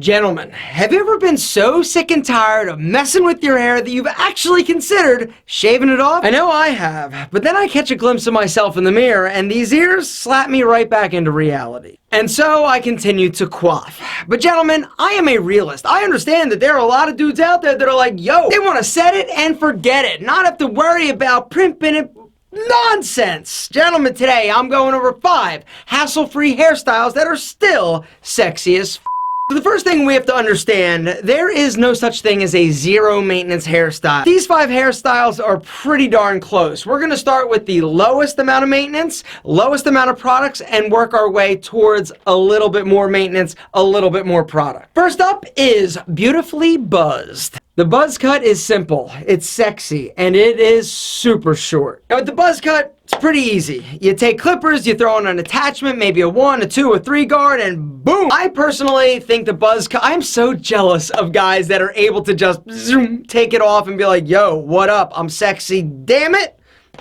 Gentlemen, have you ever been so sick and tired of messing with your hair that you've actually considered shaving it off? I know I have, but then I catch a glimpse of myself in the mirror and these ears slap me right back into reality. And so I continue to quaff. But gentlemen, I am a realist. I understand that there are a lot of dudes out there that are like, yo, they want to set it and forget it, not have to worry about primping it. Nonsense! Gentlemen, today I'm going over 5 hassle-free hairstyles that are still sexy as f***. So the first thing we have to understand, there is no such thing as a zero maintenance hairstyle. These 5 hairstyles are pretty darn close. We're gonna start with the lowest amount of maintenance, lowest amount of products, and work our way towards a little bit more maintenance, a little bit more product. First up is Beautifully Buzzed. The buzz cut is simple, it's sexy, and it is super short. Now with the buzz cut, it's pretty easy. You take clippers, you throw in an attachment, maybe a 1, a 2, a 3 guard, and boom! I personally think the buzz cut, I'm so jealous of guys that are able to just zoom, take it off and be like, yo, what up? I'm sexy, damn it!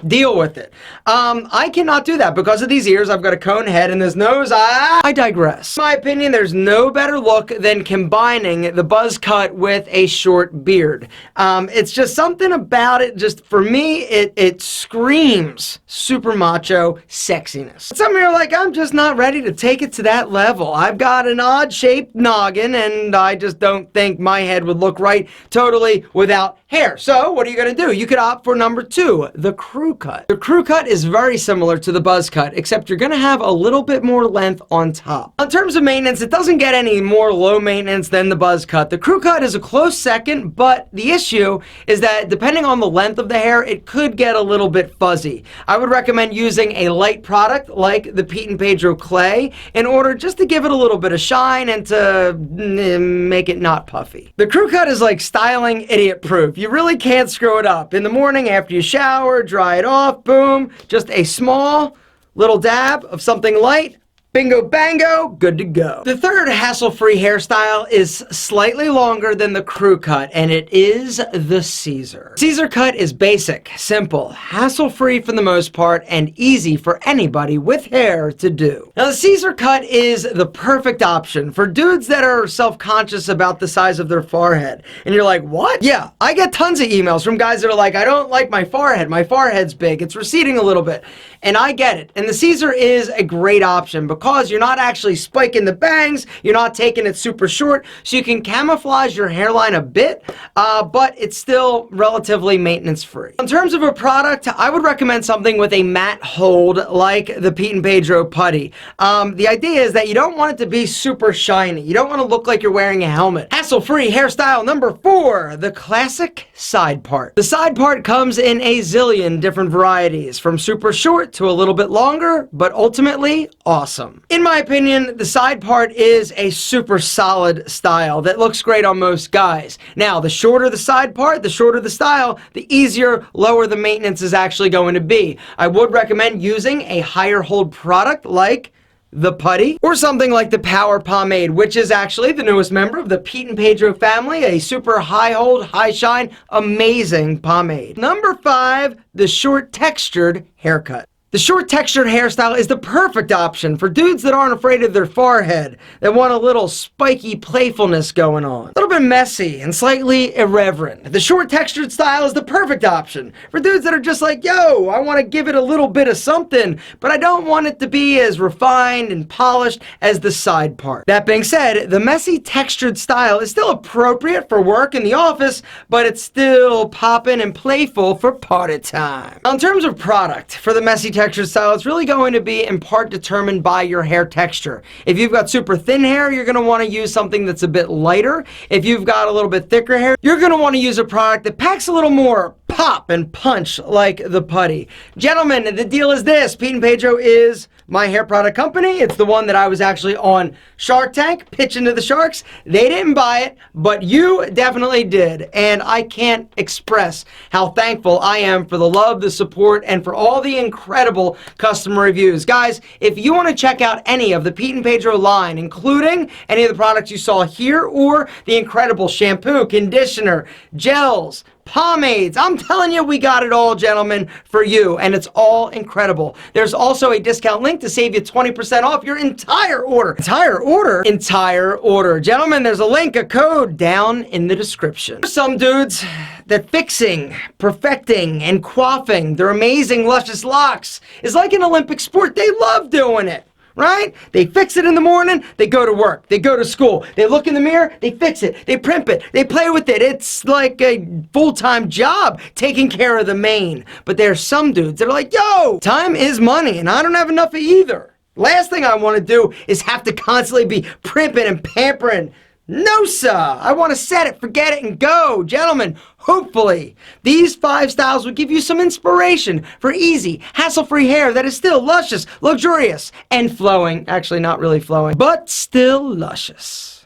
Deal with it. I cannot do that because of these ears. I've got a cone head and this nose. I digress. In my opinion, there's no better look than combining the buzz cut with a short beard. It's just something about it, just for me, it screams super macho sexiness. Some of you are like, I'm just not ready to take it to that level. I've got an odd shaped noggin and I just don't think my head would look right totally without hair. So what are you gonna do? You could opt for number 2, the crew cut. The crew cut is very similar to the buzz cut, except you're gonna have a little bit more length on top. In terms of maintenance, it doesn't get any more low maintenance than the buzz cut. The crew cut is a close second, but the issue is that depending on the length of the hair, it could get a little bit fuzzy. I would recommend using a light product like the Pete and Pedro Clay in order just to give it a little bit of shine and to make it not puffy. The crew cut is like styling idiot proof. You really can't screw it up. In the morning after you shower, dry it off, boom, just a small little dab of something light, bingo bango, good to go. The third hassle-free hairstyle is slightly longer than the crew cut, and it is the Caesar. Caesar cut is basic, simple, hassle-free for the most part, and easy for anybody with hair to do. Now the Caesar cut is the perfect option for dudes that are self-conscious about the size of their forehead. And you're like, what? Yeah, I get tons of emails from guys that are like, I don't like my forehead's big, it's receding a little bit. And I get it. And the Caesar is a great option because you're not actually spiking the bangs, you're not taking it super short, so you can camouflage your hairline a bit, but it's still relatively maintenance free. In terms of a product, I would recommend something with a matte hold like the Pete and Pedro putty. The idea is that you don't want it to be super shiny. You don't want to look like you're wearing a helmet. Hassle-free hairstyle number 4, the classic side part. The side part comes in a zillion different varieties, from super short to a little bit longer, but ultimately awesome. In my opinion, the side part is a super solid style that looks great on most guys. Now, the shorter the side part, the shorter the style, the easier, lower the maintenance is actually going to be. I would recommend using a higher hold product like the putty, or something like the Power Pomade, which is actually the newest member of the Pete and Pedro family, a super high hold, high shine, amazing pomade. Number 5, the short textured haircut. The short textured hairstyle is the perfect option for dudes that aren't afraid of their forehead, that want a little spiky playfulness going on. A little bit messy and slightly irreverent. The short textured style is the perfect option for dudes that are just like, yo, I want to give it a little bit of something, but I don't want it to be as refined and polished as the side part. That being said, the messy textured style is still appropriate for work in the office, but it's still poppin' and playful for party time. Now, in terms of product, for the messy textured style, it's really going to be in part determined by your hair texture. If you've got super thin hair, you're going to want to use something that's a bit lighter. If you've got a little bit thicker hair, you're going to want to use a product that packs a little more pop and punch like the putty. Gentlemen, the deal is this. Pete and Pedro is my hair product company. It's the one that I was actually on Shark Tank pitching to the sharks. They didn't buy it, but you definitely did. And I can't express how thankful I am for the love, the support, and for all the incredible customer reviews. Guys, if you want to check out any of the Pete and Pedro line, including any of the products you saw here or the incredible shampoo, conditioner, gels, pomades. I'm telling you, we got it all, gentlemen, for you, and it's all incredible. There's also a discount link to save you 20% off your entire order. Entire order? Entire order. Gentlemen, there's a link, a code down in the description. Some dudes that fixing, perfecting, and coiffing their amazing, luscious locks is like an Olympic sport. They love doing it. Right? They fix it in the morning, they go to work, they go to school, they look in the mirror, they fix it, they primp it, they play with it. It's like a full-time job taking care of the mane. But there's some dudes that are like, yo, time is money, and I don't have enough of either. Last thing I want to do is have to constantly be primping and pampering. No, sir. I want to set it, forget it, and go. Gentlemen, hopefully, these 5 styles will give you some inspiration for easy, hassle-free hair that is still luscious, luxurious, and flowing. Actually, not really flowing, but still luscious.